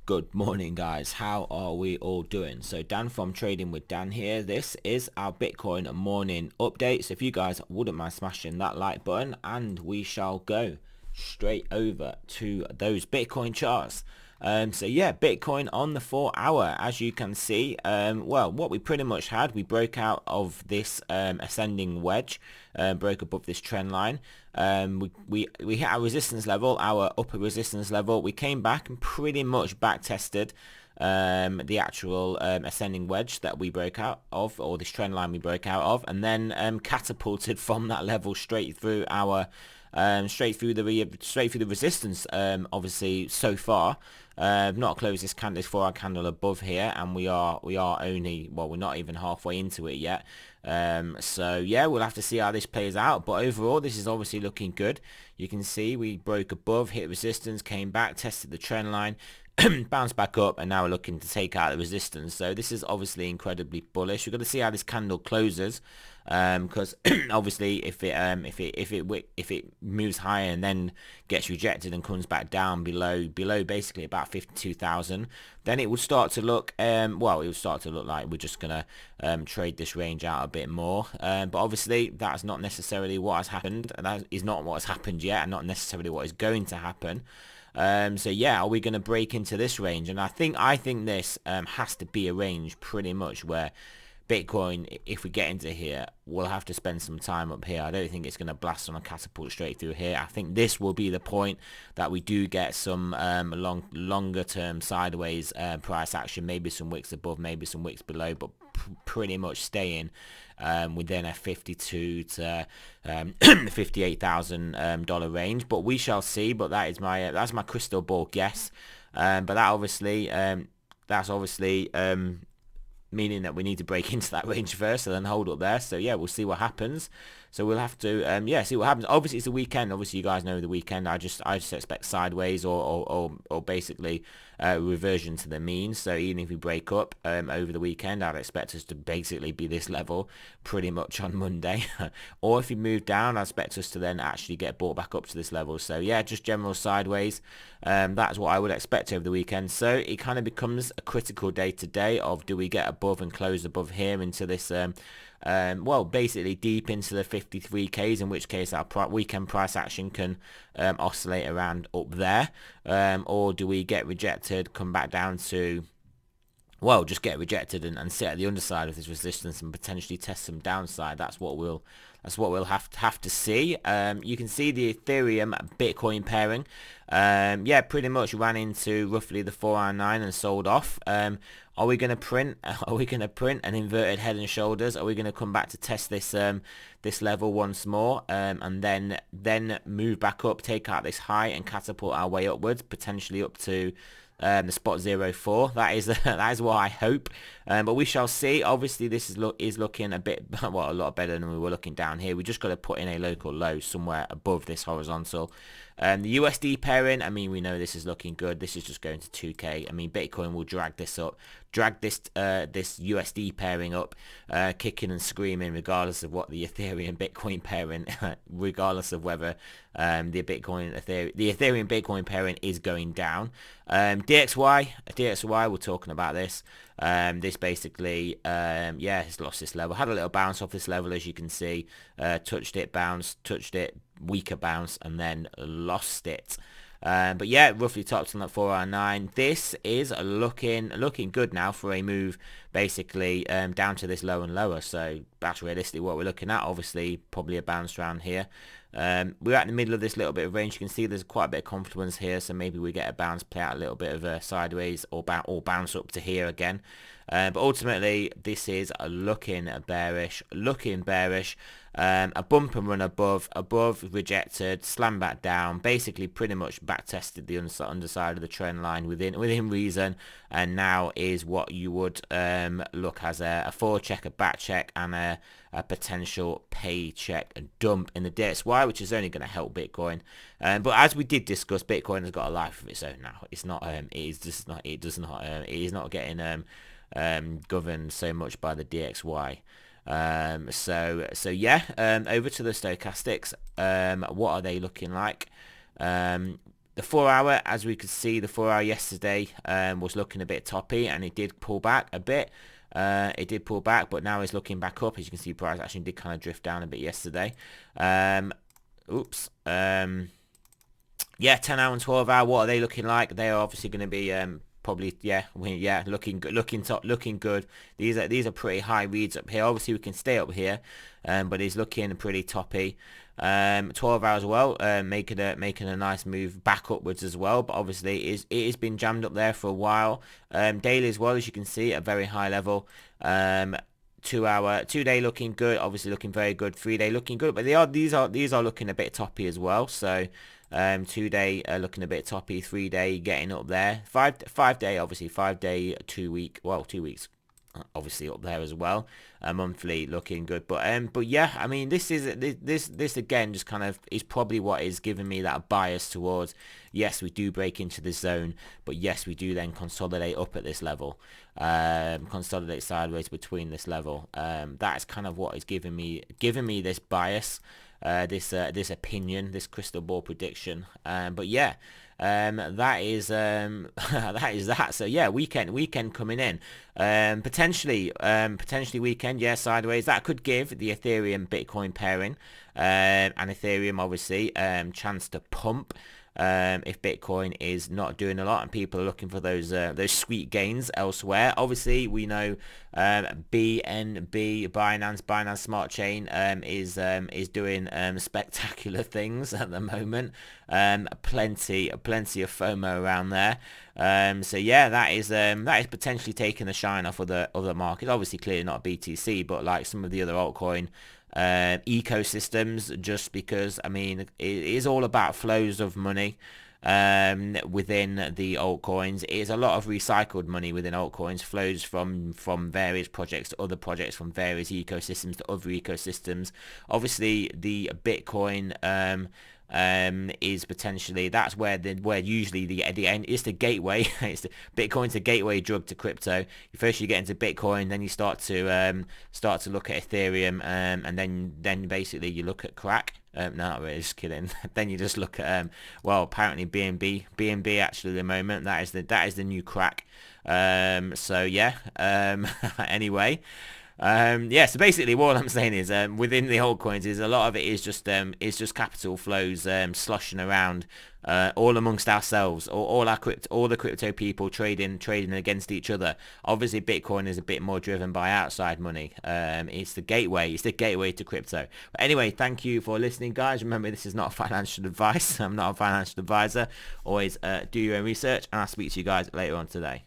Good morning, guys. How are we all doing? So Dan from Trading with Dan here. This is our Bitcoin morning update. So if you guys wouldn't mind smashing that like button, and we shall go straight over to those Bitcoin charts. So yeah, Bitcoin on the 4 hour, as you can see, well, what we pretty much had, we broke out of this ascending wedge, broke above this trend line. We hit our resistance level, our upper resistance level. We came back and pretty much back tested the actual ascending wedge that we broke out of, or this trend line we broke out of, and then catapulted from that level straight through our straight through the resistance. Obviously, so far, not closed this 4 hour candle above here, and we are only, well, we're not even halfway into it yet. So yeah, we'll have to see how this plays out, but overall this is obviously looking good. You can see we broke above, hit resistance, came back, tested the trend line, bounced back up, and now we're looking to take out the resistance. So this is obviously incredibly bullish. We've got to see how this candle closes, because obviously if it moves higher and then gets rejected and comes back down below basically about 52,000, then it would start to look well, it would start to look like we're just gonna trade this range out a bit more, but obviously that's not necessarily what has happened, and that is not what has happened yet, and not necessarily what is going to happen. So yeah, are we going to break into this range? And I think this has to be a range pretty much where Bitcoin, if we get into here, we'll have to spend some time up here. I don't think it's going to blast on a catapult straight through here. I think this will be the point that we do get some longer term sideways price action, maybe some wicks above, maybe some wicks below, but pretty much staying within a 52 to $58,000 range. But we shall see. But that is that's my crystal ball guess. But that's obviously meaning that we need to break into that range first and then hold up there. So yeah, we'll see what happens. So we'll have to yeah, see what happens. Obviously it's the weekend. Obviously you guys know the weekend. I just expect sideways or basically reversion to the mean. So even if we break up over the weekend, I'd expect us to basically be this level pretty much on Monday. Or if we move down, I expect us to then actually get brought back up to this level. So yeah, just general sideways. That's what I would expect over the weekend. So it kind of becomes a critical day today of, do we get above and close above here into this well, basically deep into the 53Ks, in which case our weekend price action can oscillate around up there, or do we get rejected, come back down to, well, just get rejected and sit at the underside of this resistance and potentially test some downside. That's what we'll have to see. You can see the Ethereum Bitcoin pairing. Yeah, pretty much ran into roughly the 409 and sold off. Are we going to print? Are we going to print an inverted head and shoulders? Are we going to come back to test this this level once more, and then move back up, take out this high, and catapult our way upwards, potentially up to the spot 04? That is what I hope, but we shall see. Obviously this is looking a bit, well, a lot better than we were looking down here. We just got to put in a local low somewhere above this horizontal. The USD pairing, I mean, we know this is looking good. This is just going to 2K. I mean, Bitcoin will drag this up, drag this USD pairing up, kicking and screaming, regardless of what the Ethereum Bitcoin pairing, regardless of whether the Ethereum Bitcoin pairing is going down. DXY, we're talking about this. This basically, yeah, has lost this level. Had a little bounce off this level, as you can see. Touched it, bounced, touched it, weaker bounce, and then lost it. But yeah, roughly tops on that 409. This is looking good now for a move, basically down to this low and lower. So that's realistically what we're looking at. Obviously, probably a bounce around here. We're at the middle of this little bit of range. You can see there's quite a bit of confluence here, so maybe we get a bounce, play out a little bit of a sideways, or bounce up to here again. But ultimately, this is looking bearish. A bump and run above, rejected, slammed back down, basically pretty much back tested the underside of the trend line within reason, and now is what you would look as a forward check, a back check, and a potential pay check, a dump in the DXY, which is only going to help Bitcoin. But as we did discuss, Bitcoin has got a life of its own now. It's not. It is not getting governed so much by the DXY. So yeah, over to the stochastics. What are they looking like? The 4 hour, as we could see, the 4 hour yesterday was looking a bit toppy, and it did pull back a bit. It did pull back, but now it's looking back up. As you can see, price actually did kind of drift down a bit yesterday. Oops. Yeah, 10 hour and 12 hour, what are they looking like? They are obviously going to be probably, looking good, looking good. These are pretty high reads up here. Obviously we can stay up here, but it's looking pretty toppy. 12 hours as well, making a nice move back upwards as well, but obviously it has been jammed up there for a while. Daily as well, as you can see, at a very high level. 2-day looking good, obviously looking very good. 3-day looking good, but these are looking a bit toppy as well. So 2-day looking a bit toppy, 3-day getting up there. 5-day, obviously 5-day, 2 weeks obviously up there as well. Monthly looking good, but yeah, I mean, this again just kind of is probably what is giving me that bias towards, yes, we do break into this zone, but yes, we do then consolidate up at this level, consolidate sideways between this level. That's kind of what is giving me this bias, this opinion, this crystal ball prediction. But yeah, that is that. So yeah, weekend coming in, potentially weekend, yeah, sideways. That could give the Ethereum Bitcoin pairing, and Ethereum obviously chance to pump. If Bitcoin is not doing a lot and people are looking for those sweet gains elsewhere. Obviously, we know BNB, Binance Smart Chain, is doing spectacular things at the moment. Plenty of FOMO around there. So yeah, that is potentially taking the shine off of the other markets. Obviously, clearly not BTC, but like some of the other altcoin ecosystems, just because, I mean, it is all about flows of money within the altcoins. It is a lot of recycled money within altcoins, flows from various projects to other projects, from various ecosystems to other ecosystems. Obviously, the Bitcoin is potentially, that's where usually the end is, the gateway. Bitcoin's the gateway drug to crypto. First you get into Bitcoin, then you start to look at Ethereum, and then basically you look at crack. No, not really, just kidding. Then you just look at well, apparently BNB actually at the moment, that is the new crack. So yeah, anyway. Yeah, so basically what I'm saying is, within the altcoins, is a lot of it is just capital flows sloshing around all amongst ourselves, all the crypto people trading against each other. Obviously Bitcoin is a bit more driven by outside money. It's the gateway to crypto. But anyway, thank you for listening, guys. Remember, this is not financial advice. I'm not a financial advisor. Always do your own research, and I'll speak to you guys later on today.